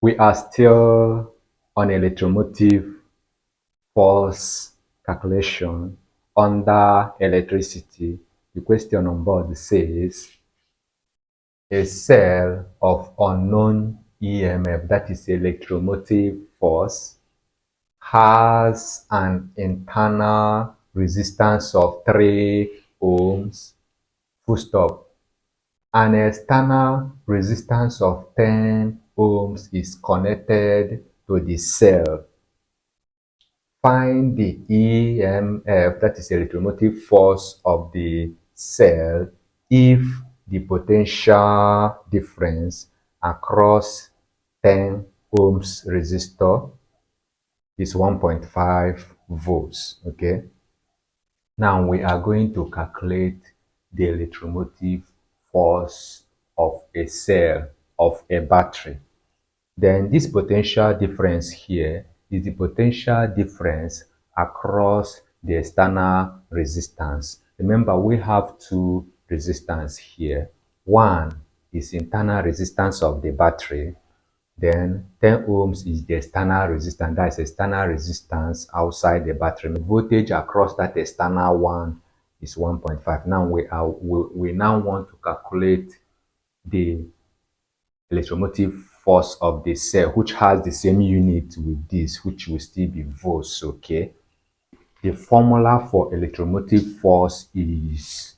We are still on electromotive force calculation under electricity. The question on board says a cell of unknown EMF, that is electromotive force, has an internal resistance of 3 ohms, full stop. An external resistance of 10 ohms is connected to the cell. Find the EMF, that is electromotive force of the cell, if the potential difference across 10 ohms resistor is 1.5 volts. Okay. Now we are going to calculate the electromotive force of a cell of a battery. Then this potential difference here is the potential difference across the external resistance. Remember, we have two resistance here. One is internal resistance of the battery. Then 10 ohms is the external resistance. That is external resistance outside the battery. The voltage across that external one is 1.5. Now we now want to calculate the electromotive force of the cell, which has the same unit with this, which will still be volts. Okay. The formula for electromotive force is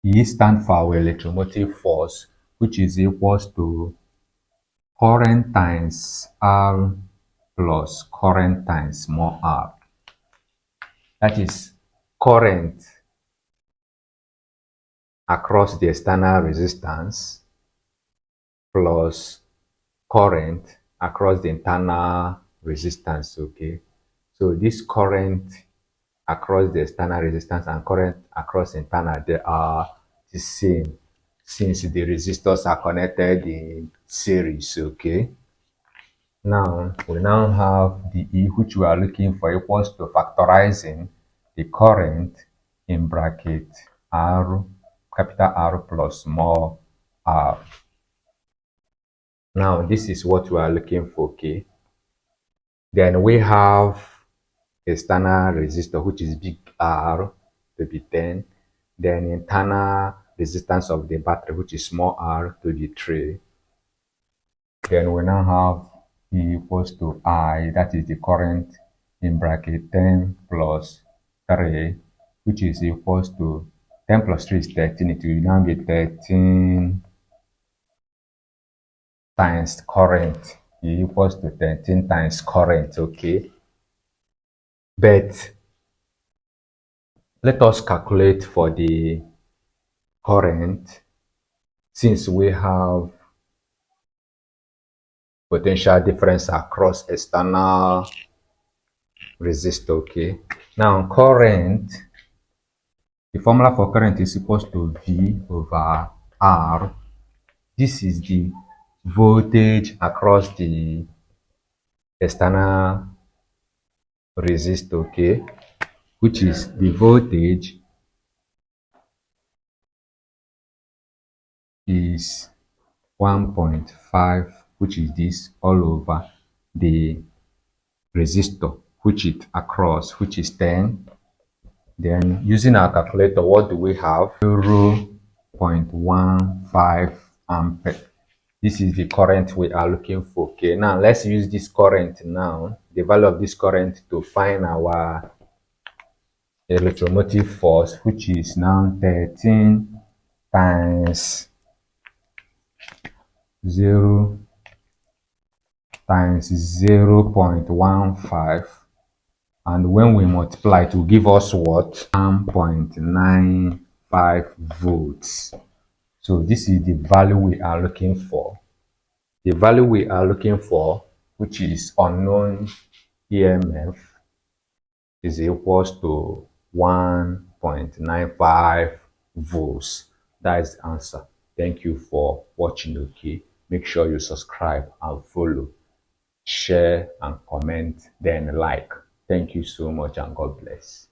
E stands for our electromotive force, which is equals to current times R plus current times more R. That is current across the external resistance plus current across the internal resistance. Okay, so this current across the external resistance and current across internal, they are the same since the resistors are connected in series. Okay, now we now have the E, which we are looking for, equals to factorizing the current in bracket R, capital R plus small r. Now this is what we are looking for. Okay, then we have external resistor, which is big R to be 10, then internal resistance of the battery, which is small r to be 3. Then we now have E equals to I, that is the current in bracket 10 plus 3, which is equals to 10 plus 3 is 13. It will now be 13 times current. E equals to 13 times current. Okay, but let us calculate for the current, since we have potential difference across external resistor. Okay, now current, the formula for current is equals to V over R. This is the voltage across the external resistor. Okay, which is the voltage is 1.5, which is this, all over the resistor, which it across, which is 10. Then using our calculator, what do we have? 0.15 ampere. This is the current we are looking for. Okay, now let's use this current now, the value of this current, to find our electromotive force, which is now 13 times 0 times 0.15, and when we multiply, it will give us what? 1.95 volts. So this is the value we are looking for. The value we are looking for, which is unknown EMF, is equals to 1.95 volts. That is the answer. Thank you for watching. Okay, make sure you subscribe and follow, share and comment, then like. Thank you so much and God bless.